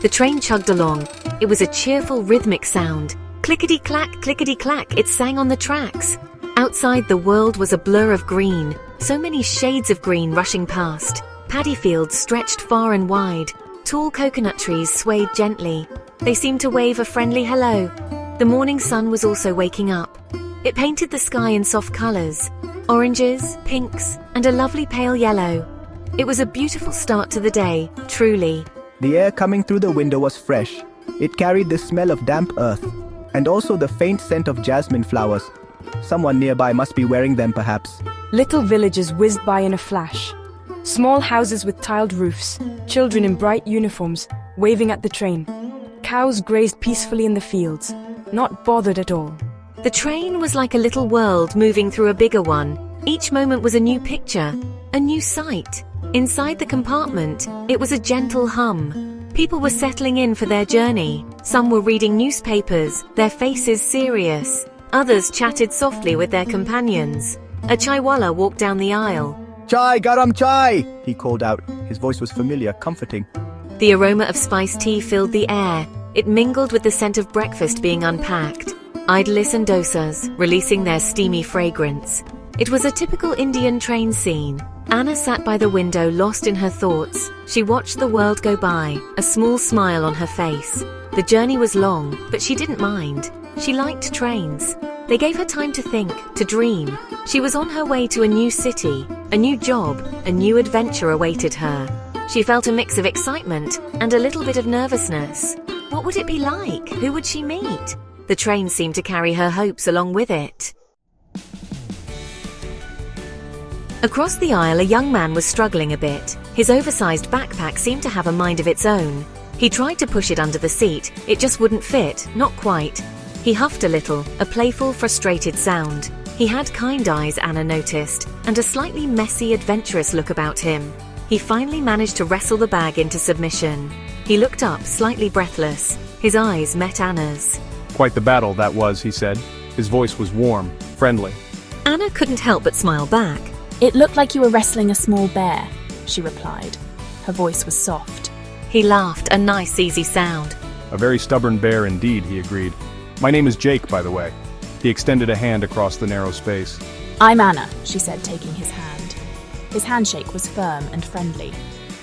The train chugged along. It was a cheerful, rhythmic sound. Clickety-clack, it sang on the tracks. Outside, the world was a blur of green, so many shades of green rushing past. Paddy fields stretched far and wide. Tall coconut trees swayed gently. They seemed to wave a friendly hello. The morning sun was also waking up. It painted the sky in soft colors, oranges, pinks, and a lovely pale yellow. It was a beautiful start to the day, truly. The air coming through the window was fresh. It carried the smell of damp earth, and also the faint scent of jasmine flowers. Someone nearby must be wearing them, perhaps. Little villages whizzed by in a flash. Small houses with tiled roofs, children in bright uniforms, waving at the train. Cows grazed peacefully in the fields, not bothered at all. The train was like a little world moving through a bigger one. Each moment was a new picture, a new sight. Inside the compartment, it was a gentle hum. People were settling in for their journey. Some were reading newspapers, their faces serious. Others chatted softly with their companions. A chaiwala walked down the aisle. "Chai, garam chai!" he called out. His voice was familiar, comforting. The aroma of spiced tea filled the air. It mingled with the scent of breakfast being unpacked. Idlis and dosas, releasing their steamy fragrance. It was a typical Indian train scene. Anna sat by the window, lost in her thoughts. She watched the world go by, a small smile on her face. The journey was long, but she didn't mind. She liked trains. They gave her time to think, to dream. She was on her way to a new city, a new job, a new adventure awaited her. She felt a mix of excitement and a little bit of nervousness. What would it be like? Who would she meet? The train seemed to carry her hopes along with it. Across the aisle, a young man was struggling a bit. His oversized backpack seemed to have a mind of its own. He tried to push it under the seat. It just wouldn't fit, not quite. He huffed a little, a playful, frustrated sound. He had kind eyes, Anna noticed, and a slightly messy, adventurous look about him. He finally managed to wrestle the bag into submission. He looked up, slightly breathless. His eyes met Anna's. "Quite the battle that was," he said. His voice was warm, friendly. Anna couldn't help but smile back. "It looked like you were wrestling a small bear," she replied. Her voice was soft. He laughed, a nice, easy sound. "A very stubborn bear indeed," he agreed. "My name is Jake, by the way." He extended a hand across the narrow space. "I'm Anna," she said, taking his hand. His handshake was firm and friendly.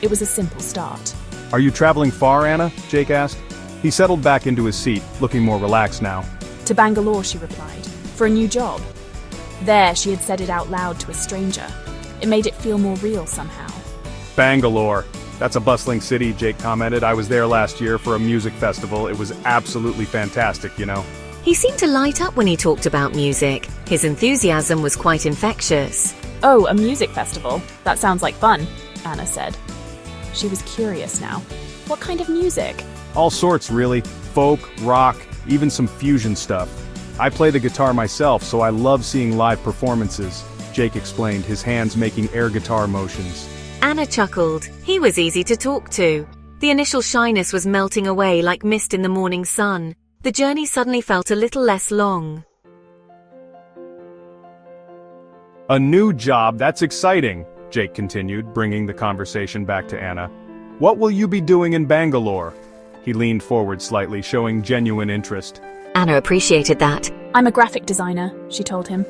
It was a simple start. "Are you traveling far, Anna?" Jake asked. He settled back into his seat, looking more relaxed now. "To Bangalore," she replied, "for a new job." There, she had said it out loud to a stranger. It made it feel more real somehow. "Bangalore. That's a bustling city," Jake commented. "I was there last year for a music festival. It was absolutely fantastic, you know." He seemed to light up when he talked about music. His enthusiasm was quite infectious. "Oh, a music festival? That sounds like fun," Anna said. She was curious now. What kind of music? All sorts, really. Folk, rock, even some fusion stuff. I play the guitar myself, so I love seeing live performances, Jake explained, his hands making air guitar motions. Anna chuckled. He was easy to talk to. The initial shyness was melting away like mist in the morning sun. The journey suddenly felt a little less long. "A new job, that's exciting," Jake continued, bringing the conversation back to Anna. "What will you be doing in Bangalore?" He leaned forward slightly, showing genuine interest. Anna appreciated that. "I'm a graphic designer," she told him.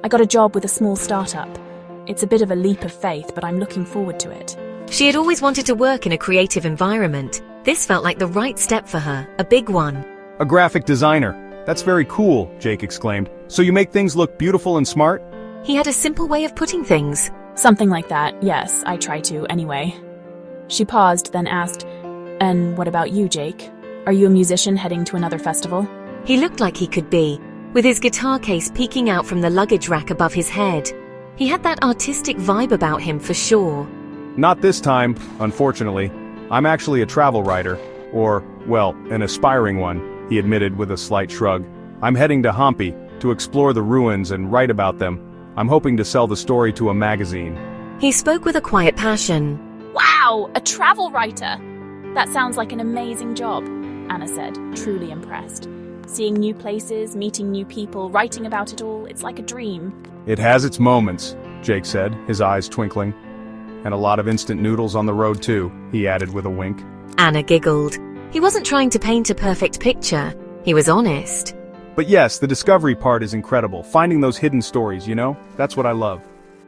"I got a job with a small startup. It's a bit of a leap of faith, but I'm looking forward to it." She had always wanted to work in a creative environment. This felt like the right step for her, a big one. "A graphic designer. That's very cool," Jake exclaimed. "So you make things look beautiful and smart?" He had a simple way of putting things. "Something like that, yes, I try to, anyway." She paused, then asked, "And what about you, Jake? Are you a musician heading to another festival?" He looked like he could be, with his guitar case peeking out from the luggage rack above his head. He had that artistic vibe about him for sure. "Not this time, unfortunately. I'm actually a travel writer, or, well, an aspiring one," he admitted with a slight shrug. "I'm heading to Hampi to explore the ruins and write about them. I'm hoping to sell the story to a magazine." He spoke with a quiet passion. "Wow, a travel writer! That sounds like an amazing job," Anna said, truly impressed. "Seeing new places, meeting new people, writing about it all, it's like a dream." "It has its moments," Jake said, his eyes twinkling. And a lot of instant noodles on the road too, he added with a wink. Anna giggled. He wasn't trying to paint a perfect picture. He was honest. But yes, the discovery part is incredible. Finding those hidden stories, that's what I love.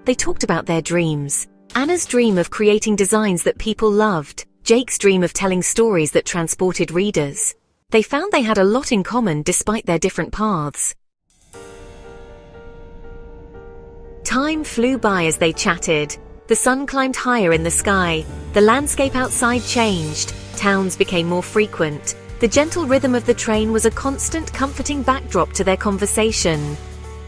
They talked about their dreams. Anna's dream of creating designs that people loved. Jake's dream of telling stories that transported readers. They found they had a lot in common despite their different paths. Time flew by as they chatted. The sun climbed higher in the sky. The landscape outside changed. Towns became more frequent. The gentle rhythm of the train was a constant, comforting backdrop to their conversation.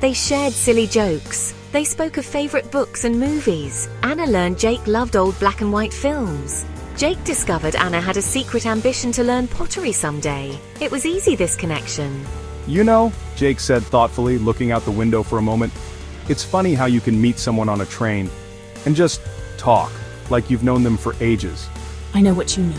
They shared silly jokes. They spoke of favorite books and movies. Anna learned Jake loved old black and white films. Jake discovered Anna had a secret ambition to learn pottery someday. It was easy, this connection. Jake said thoughtfully, looking out the window for a moment, it's funny how you can meet someone on a train and just talk, like you've known them for ages. I know what you mean,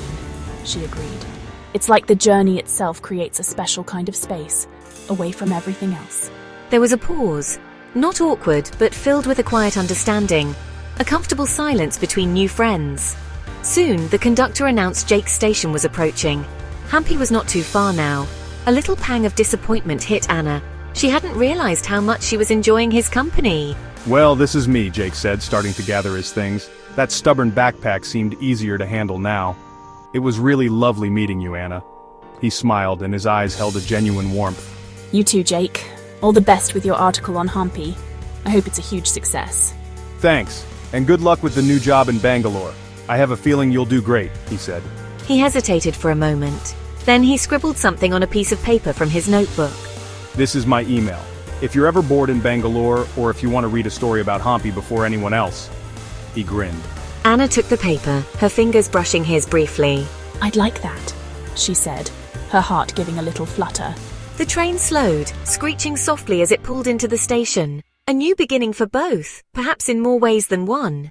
she agreed. It's like the journey itself creates a special kind of space, away from everything else. There was a pause. Not awkward, but filled with a quiet understanding. A comfortable silence between new friends. Soon, the conductor announced Jake's station was approaching. Hampi was not too far now. A little pang of disappointment hit Anna. She hadn't realized how much she was enjoying his company. Well, this is me, Jake said, starting to gather his things. That stubborn backpack seemed easier to handle now. It was really lovely meeting you, Anna. He smiled, and his eyes held a genuine warmth. You too, Jake. All the best with your article on Hampi. I hope it's a huge success. Thanks, and good luck with the new job in Bangalore. I have a feeling you'll do great, he said. He hesitated for a moment. Then he scribbled something on a piece of paper from his notebook. This is my email. If you're ever bored in Bangalore, or if you want to read a story about Hampi before anyone else. He grinned. Anna took the paper, her fingers brushing his briefly. I'd like that, she said, her heart giving a little flutter. The train slowed, screeching softly as it pulled into the station. A new beginning for both, perhaps in more ways than one.